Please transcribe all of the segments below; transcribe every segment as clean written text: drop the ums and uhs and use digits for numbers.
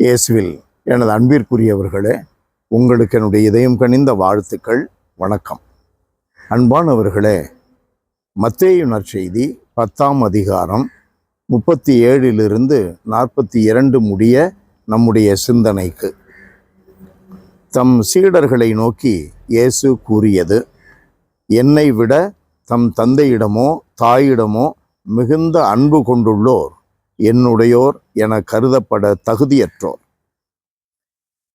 இயேசுவில் எனது அன்பிற்குரியவர்களே, உங்களுக்கு என்னுடைய இதயம் கனிந்த வாழ்த்துக்கள். வணக்கம். அன்பானவர்களே, மத்தேயு நற்செய்தி 10ஆம் அதிகாரம் 37 42 முடிய நம்முடைய சிந்தனைக்கு. தம் சீடர்களை நோக்கி இயேசு கூறியது: என்னை விட தம் தந்தையிடமோ தாயிடமோ மிகுந்த அன்பு கொண்டுள்ளோர் என்னுடையோர் என கருதப்பட தகுதியற்றோர்.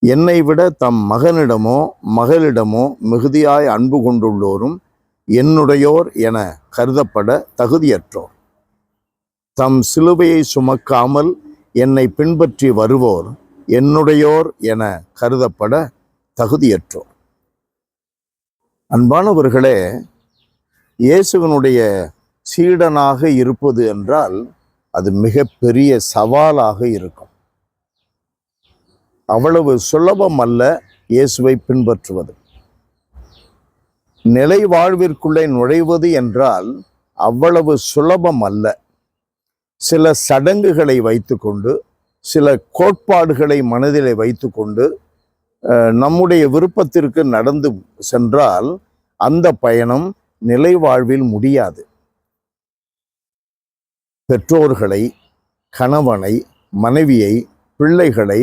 என்னை விட தம் மகனிடமோ மகளிடமோ மிகுதியாய் அன்பு கொண்டுள்ளோரும் என்னுடையோர் என கருதப்பட தகுதியற்றோர். தம் சிலுவையை சுமக்காமல் என்னை பின்பற்றி வருவோர் என்னுடையோர் என கருதப்பட தகுதியற்றோர். அன்பானவர்களே, இயேசுவினுடைய சீடனாக இருப்பது என்றால் அது மிகப்பெரிய சவாலாக இருக்கும். அவ்வளவு சுலபம் அல்ல இயேசுவை பின்பற்றுவது. நிலை வாழ்விற்குள்ளே நுழைவது என்றால் அவ்வளவு சுலபம் அல்ல. சில சடங்குகளை வைத்துக்கொண்டு, சில கோட்பாடுகளை மனதிலே வைத்துக்கொண்டு நம்முடைய விருப்பத்திற்கு நடந்து சென்றால் அந்த பயணம் நிலை வாழ்வில் முடியாது. பெற்றோர்களை, கணவனை, மனைவியை, பிள்ளைகளை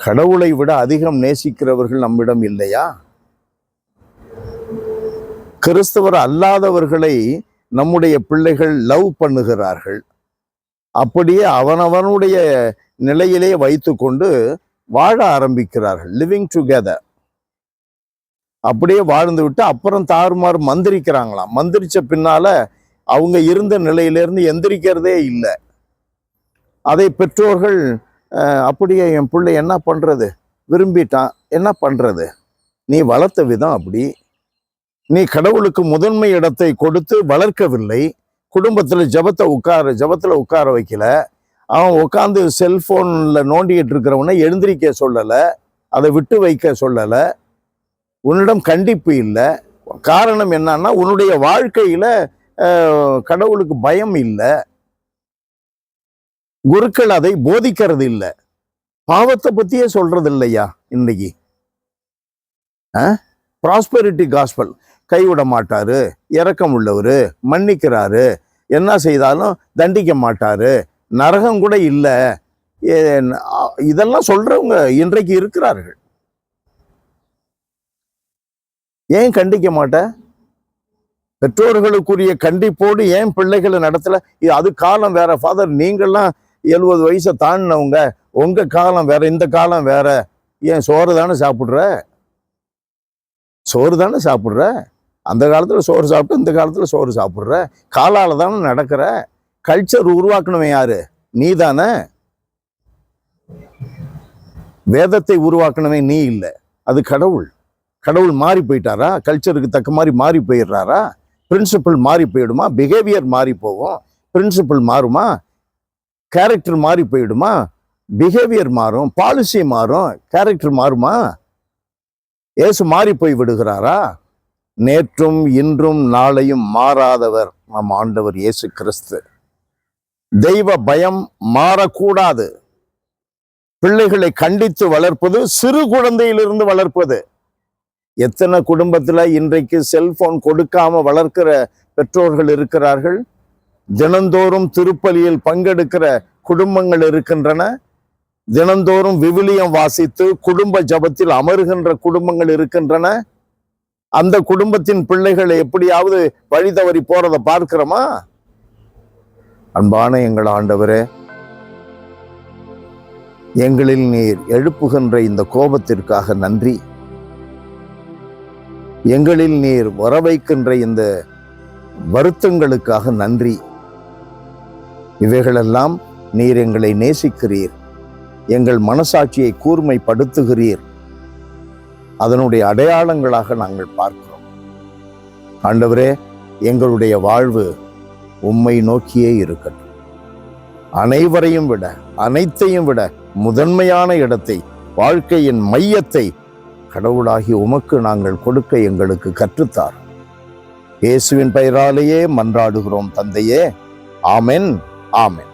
கடவுளை விட அதிகம் நேசிக்கிறவர்கள் நம்மிடம் இல்லையா? கிறிஸ்தவர் அல்லாதவர்களை நம்முடைய பிள்ளைகள் லவ் பண்ணுகிறார்கள். அப்படியே அவனவனுடைய நிலையிலே வைத்துக்கொண்டு வாழ ஆரம்பிக்கிறார்கள். Living together. அப்படியே வாழ்ந்து விட்டு அப்புறம் தாறுமாறு மந்திரிக்கிறாங்களாம். மந்திரிச்ச பின்னால அவங்க இருந்த நிலையிலிருந்து எந்திரிக்கிறதே இல்லை. அதை பெற்றோர்கள் அப்படியே என் பிள்ளை என்ன பண்ணுறது, விரும்பிட்டான், என்ன பண்ணுறது, நீ வளர்த்த விதம் அப்படி, நீ கடவுளுக்கு முதன்மை இடத்தை கொடுத்து வளர்க்கவில்லை, குடும்பத்தில் ஜபத்தில் உட்கார வைக்கல, அவன் உட்காந்து செல்ஃபோனில் நோண்டிக்கிட்டு இருக்கிறவனை எழுந்திரிக்க சொல்லலை, அதை விட்டு வைக்க சொல்லலை, உன்னிடம் கண்டிப்பு இல்லை. காரணம் என்னன்னா, உன்னுடைய வாழ்க்கையில் கடவுளுக்கு பயம் இல்லை. குருக்கள் அதை போதிக்கிறது இல்லை. பாவத்தை பத்தியே சொல்றது இல்லையா இன்னைக்கு? Prosperity gospel. கைவிட மாட்டாரு, இரக்கம் உள்ளவரு, மன்னிக்கிறாரு, என்ன செய்தாலும் தண்டிக்க மாட்டாரு, நரகம் கூட இல்லை, இதெல்லாம் சொல்றவங்க இன்றைக்கு இருக்கிறார்கள். ஏன் கண்டிக்க மாட்ட? பெற்றோர்களுக்குரிய கண்டிப்போடு ஏன் பிள்ளைகளை நடத்தல? அது காலம் வேற ஃபாதர். நீங்கள்லாம் 70 வயசை தாண்டினவங்க, உங்க காலம் வேற, இந்த காலம் வேற. ஏன் சோறு தானே சாப்பிட்ற? அந்த காலத்துல சோறு சாப்பிட்டு இந்த காலத்துல சோறு சாப்பிட்ற. காலால தானே நடக்கிற. கல்ச்சர் உருவாக்கணுமே யாரு? நீ தானே. வேதத்தை உருவாக்கணுமே நீ இல்லை, அது கடவுள். கடவுள் மாறி போயிட்டாரா? கல்ச்சருக்கு தக்க மாதிரி மாறி போயிடுறாரா? பிரின்சிபிள் மாறி போயிடுமா? பிஹேவியர் மாறி போகும். பிரின்சிபிள் மாறுமா? கேரக்டர் மாறி போயிடுமா? பிஹேவியர் மாறும், பாலிசி மாறும், கேரக்டர் மாறுமா? இயேசு மாறி போய் விடுகிறாரா? நேற்றும் இன்றும் நாளையும் மாறாதவர் நம் ஆண்டவர் இயேசு கிறிஸ்து. தெய்வ பயம் மாறக்கூடாது. பிள்ளைகளை கண்டித்து வளர்ப்பது, சிறு குழந்தையிலிருந்து வளர்ப்பது. எத்தனை குடும்பத்துல இன்றைக்கு செல்போன் கொடுக்காம வளர்க்கிற பெற்றோர்கள் இருக்கிறார்கள். தினந்தோறும் திருப்பலியில் பங்கெடுக்கிற குடும்பங்கள் இருக்கின்றன. தினந்தோறும் விவிலியம் வாசித்து குடும்ப ஜபத்தில் அமருகின்ற குடும்பங்கள் இருக்கின்றன. அந்த குடும்பத்தின் பிள்ளைகளை எப்படியாவது வழி தவறி போறதை பார்க்கிறோமா? அன்பான எங்கள் ஆண்டவரே, எங்களில் நீர் எழுப்புகின்ற இந்த கோபத்திற்காக நன்றி. எங்களில் நீர் வரவைக்கின்ற இந்த வருத்தங்களுக்காக நன்றி. இவைகளெல்லாம் நீர் எங்களை நேசிக்கிறீர், எங்கள் மனசாட்சியை கூர்மைப்படுத்துகிறீர். அதனுடைய அடையாளங்களாக நாங்கள் பார்க்கிறோம். ஆண்டவரே, எங்களுடைய வாழ்வு உம்மை நோக்கியே இருக்கட்டும். அனைவரையும் விட, அனைத்தையும் விட முதன்மையான இடத்தை, வாழ்க்கையின் மையத்தை கடவுளாகி உமக்கு நாங்கள் கொடுக்க எங்களுக்கு கற்றுத்தார். இயேசுவின் பெயராலேயே மன்றாடுகிறோம் தந்தையே. ஆமென், ஆமென்.